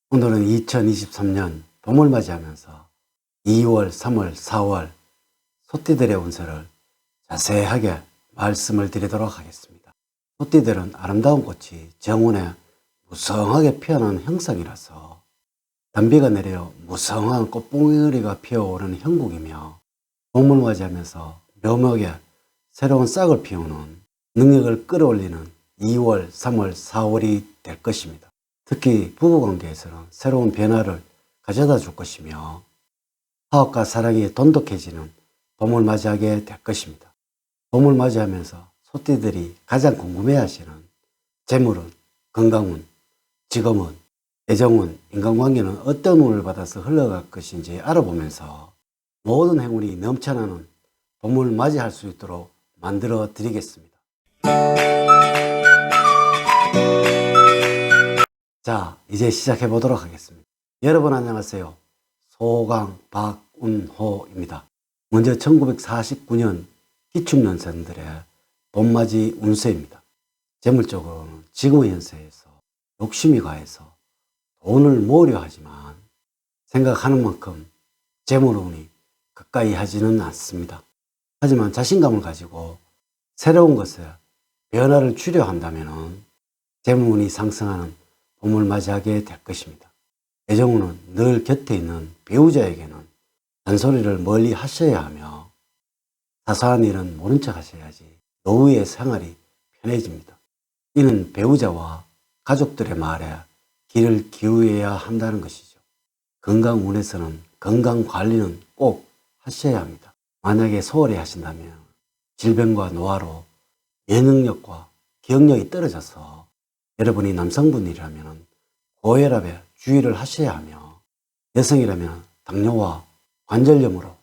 오늘은 2023년 봄을 맞이하면서 2월, 3월, 4월 소띠들의 운세를 자세하게 말씀을 드리도록 하겠습니다. 소띠들은 아름다운 꽃이 정원에 무성하게 피어나는 형상이라서 단비가 내려 무성한 꽃봉오리가 피어오르는 형국이며, 봄을 맞이하면서 묘목에 새로운 싹을 피우는 능력을 끌어올리는 2월, 3월, 4월이 될 것입니다. 특히 부부관계에서는 새로운 변화를 가져다 줄 것이며, 화합과 사랑이 돈독해지는 봄을 맞이하게 될 것입니다. 봄을 맞이하면서 소띠들이 가장 궁금해하시는 재물운, 건강운, 직업운, 애정운, 인간관계는 어떤 운을 받아서 흘러갈 것인지 알아보면서 모든 행운이 넘쳐나는 봄을 맞이할 수 있도록 만들어 드리겠습니다. 자, 이제 시작해 보도록 하겠습니다. 여러분 안녕하세요. 소강 박운호입니다. 먼저 1949년 기축년생들의 봄맞이 운세입니다. 재물적으로는 지금의 현세에서 욕심이 가해서 돈을 모으려 하지만 생각하는 만큼 재물운이 가까이 하지는 않습니다. 하지만 자신감을 가지고 새로운 것에 변화를 주려 한다면 재물운이 상승하는 봄을 맞이하게 될 것입니다. 애정운은 늘 곁에 있는 배우자에게는 잔소리를 멀리 하셔야 하며, 사소한 일은 모른 척 하셔야지 노후의 생활이 편해집니다. 이는 배우자와 가족들의 말에 귀를 기울여야 한다는 것이죠. 건강운에서는 건강관리는 꼭 하셔야 합니다. 만약에 소홀히 하신다면 질병과 노화로 면역력과 기억력이 떨어져서 여러분이 남성분이라면 고혈압에 주의를 하셔야 하며, 여성이라면 당뇨와 관절염으로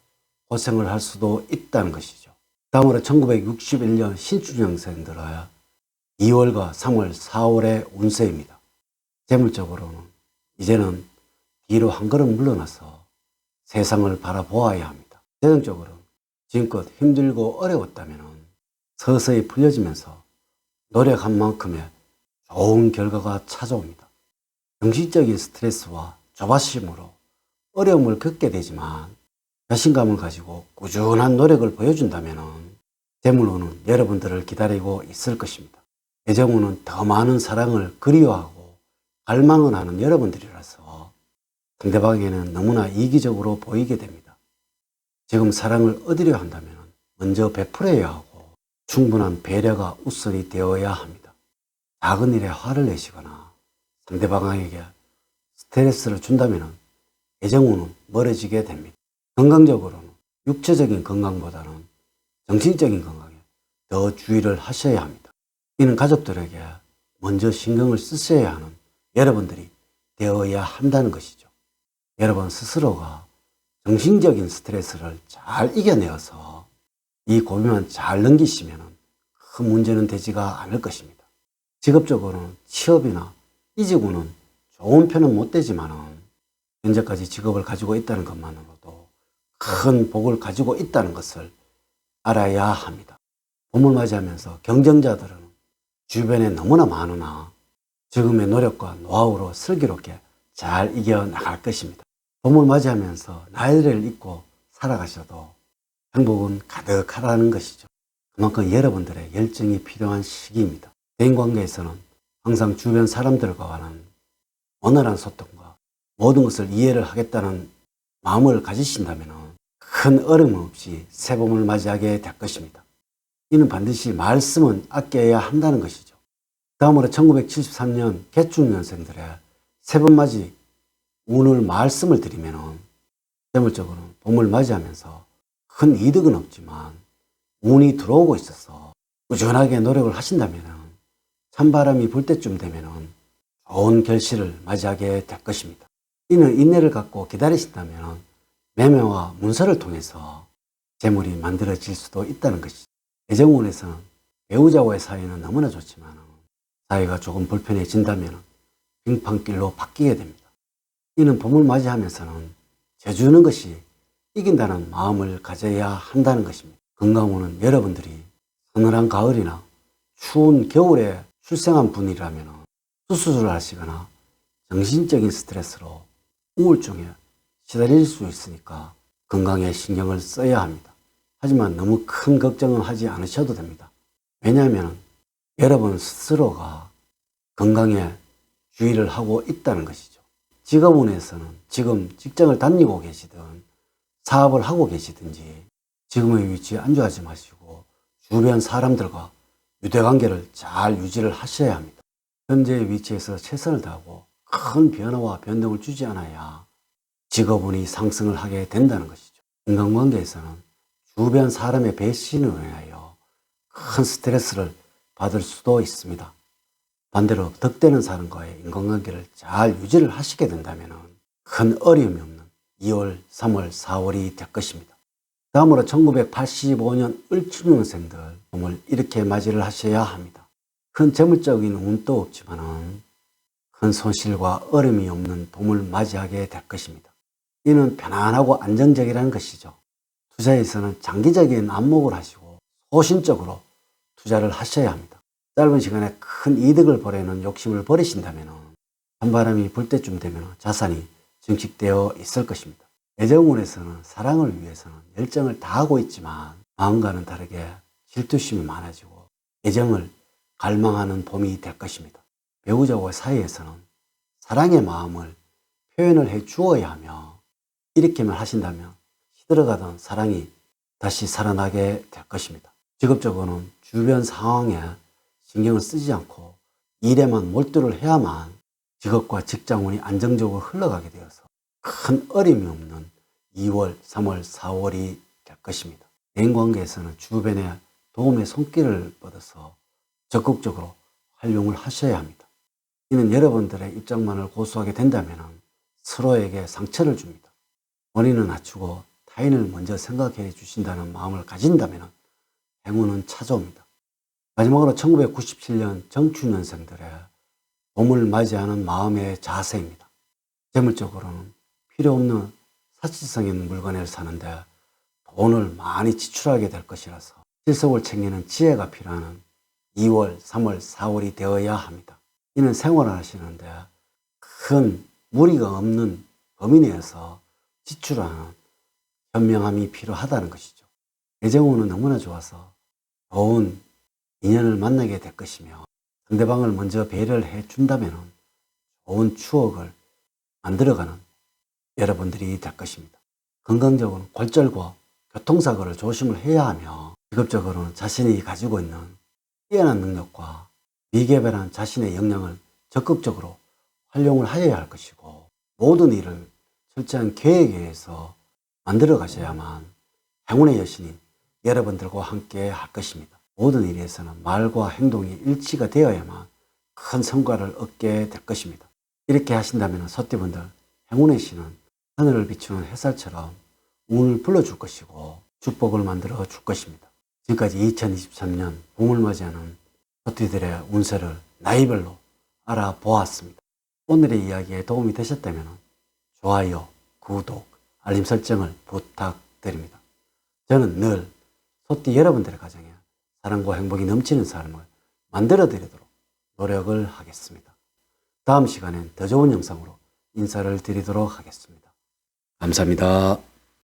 고생을 할 수도 있다는 것이죠. 다음으로 1961년 신축년생들의 2월과 3월, 4월의 운세입니다. 재물적으로는 이제는 뒤로 한 걸음 물러나서 세상을 바라보아야 합니다. 재정적으로는 지금껏 힘들고 어려웠다면 서서히 풀려지면서 노력한 만큼의 좋은 결과가 찾아옵니다. 정신적인 스트레스와 조바심으로 어려움을 겪게 되지만 자신감을 가지고 꾸준한 노력을 보여준다면 재물운은 여러분들을 기다리고 있을 것입니다. 애정운은 더 많은 사랑을 그리워하고 갈망을 하는 여러분들이라서 상대방에게는 너무나 이기적으로 보이게 됩니다. 지금 사랑을 얻으려 한다면 먼저 베풀어야 하고 충분한 배려가 우선이 되어야 합니다. 작은 일에 화를 내시거나 상대방에게 스트레스를 준다면 애정운은 멀어지게 됩니다. 건강적으로는 육체적인 건강보다는 정신적인 건강에 더 주의를 하셔야 합니다. 이는 가족들에게 먼저 신경을 쓰셔야 하는 여러분들이 되어야 한다는 것이죠. 여러분 스스로가 정신적인 스트레스를 잘 이겨내어서 이 고비만 잘 넘기시면 큰 문제는 되지가 않을 것입니다. 직업적으로는 취업이나 이직운은 좋은 편은 못 되지만 현재까지 직업을 가지고 있다는 것만으로도 큰 복을 가지고 있다는 것을 알아야 합니다. 봄을 맞이하면서 경쟁자들은 주변에 너무나 많으나 지금의 노력과 노하우로 슬기롭게 잘 이겨나갈 것입니다. 봄을 맞이하면서 나이를 잊고 살아가셔도 행복은 가득하다는 것이죠. 그만큼 여러분들의 열정이 필요한 시기입니다. 대인관계에서는 항상 주변 사람들과는 원활한 소통과 모든 것을 이해를 하겠다는 마음을 가지신다면 큰 어려움 없이 새 봄을 맞이하게 될 것입니다. 이는 반드시 말씀은 아껴야 한다는 것이죠. 다음으로 1973년 개축년생들의 새 봄 맞이 운을 말씀을 드리면, 재물적으로는 봄을 맞이하면서 큰 이득은 없지만 운이 들어오고 있어서 꾸준하게 노력을 하신다면 찬바람이 불 때쯤 되면 좋은 결실을 맞이하게 될 것입니다. 이는 인내를 갖고 기다리신다면 매매와 문서를 통해서 재물이 만들어질 수도 있다는 것이죠. 애정운에서는 배우자와의 사이는 너무나 좋지만 사이가 조금 불편해진다면 빙판길로 바뀌게 됩니다. 이는 봄을 맞이하면서는 져주는 것이 이긴다는 마음을 가져야 한다는 것입니다. 건강운은 여러분들이 서늘한 가을이나 추운 겨울에 출생한 분이라면 수술을 하시거나 정신적인 스트레스로 우울증에 시달릴 수 있으니까 건강에 신경을 써야 합니다. 하지만 너무 큰 걱정은 하지 않으셔도 됩니다. 왜냐하면 여러분 스스로가 건강에 주의를 하고 있다는 것이죠. 직업운에서는 지금 직장을 다니고 계시든 사업을 하고 계시든지 지금의 위치에 안주하지 마시고 주변 사람들과 유대관계를 잘 유지를 하셔야 합니다. 현재의 위치에서 최선을 다하고 큰 변화와 변동을 주지 않아야 직업운이 상승을 하게 된다는 것이죠. 인간관계에서는 주변 사람의 배신을 인하여 큰 스트레스를 받을 수도 있습니다. 반대로 덕되는 사람과의 인간관계를 잘 유지를 하시게 된다면 큰 어려움이 없는 2월, 3월, 4월이 될 것입니다. 다음으로 1985년 을충년생들 봄을 이렇게 맞이를 하셔야 합니다. 큰 재물적인 운도 없지만 큰 손실과 어려움이 없는 봄을 맞이하게 될 것입니다. 이는 편안하고 안정적이라는 것이죠. 투자에서는 장기적인 안목을 하시고 소신적으로 투자를 하셔야 합니다. 짧은 시간에 큰 이득을 보려는 욕심을 버리신다면 한바람이 불 때쯤 되면 자산이 증식되어 있을 것입니다. 애정운에서는 사랑을 위해서는 열정을 다하고 있지만 마음과는 다르게 질투심이 많아지고 애정을 갈망하는 봄이 될 것입니다. 배우자와 사이에서는 사랑의 마음을 표현을 해 주어야 하며 이렇게만 하신다면 시들어가던 사랑이 다시 살아나게 될 것입니다. 직업적으로는 주변 상황에 신경을 쓰지 않고 일에만 몰두를 해야만 직업과 직장운이 안정적으로 흘러가게 되어서 큰 어려움이 없는 2월, 3월, 4월이 될 것입니다. 대인관계에서는 주변에 도움의 손길을 뻗어서 적극적으로 활용을 하셔야 합니다. 이는 여러분들의 입장만을 고수하게 된다면 서로에게 상처를 줍니다. 본인은 낮추고 타인을 먼저 생각해 주신다는 마음을 가진다면 행운은 찾아옵니다. 마지막으로 1997년 정축년생들의 봄을 맞이하는 마음의 자세입니다. 재물적으로는 필요 없는 사치성 있는 물건을 사는데 돈을 많이 지출하게 될 것이라서 실속을 챙기는 지혜가 필요한 2월, 3월, 4월이 되어야 합니다. 이는 생활을 하시는데 큰 무리가 없는 범위 내에서 지출하는 현명함이 필요하다는 것이죠. 애정운은 너무나 좋아서 좋은 인연을 만나게 될 것이며 상대방을 먼저 배려를 해준다면 좋은 추억을 만들어가는 여러분들이 될 것입니다. 건강적으로는 골절과 교통사고를 조심을 해야 하며 직업적으로는 자신이 가지고 있는 뛰어난 능력과 미개발한 자신의 역량을 적극적으로 활용을 하여야 할 것이고 모든 일을 철저한 계획에 의해서 만들어 가셔야만 행운의 여신이 여러분들과 함께 할 것입니다. 모든 일에서는 말과 행동이 일치가 되어야만 큰 성과를 얻게 될 것입니다. 이렇게 하신다면 소띠분들 행운의 신은 하늘을 비추는 햇살처럼 운을 불러줄 것이고 축복을 만들어 줄 것입니다. 지금까지 2023년 봄을 맞이하는 소띠들의 운세를 나이별로 알아보았습니다. 오늘의 이야기에 도움이 되셨다면 좋아요, 구독, 알림 설정을 부탁드립니다. 저는 늘 소띠 여러분들의 가정에 사랑과 행복이 넘치는 삶을 만들어 드리도록 노력을 하겠습니다. 다음 시간엔 더 좋은 영상으로 인사를 드리도록 하겠습니다. 감사합니다.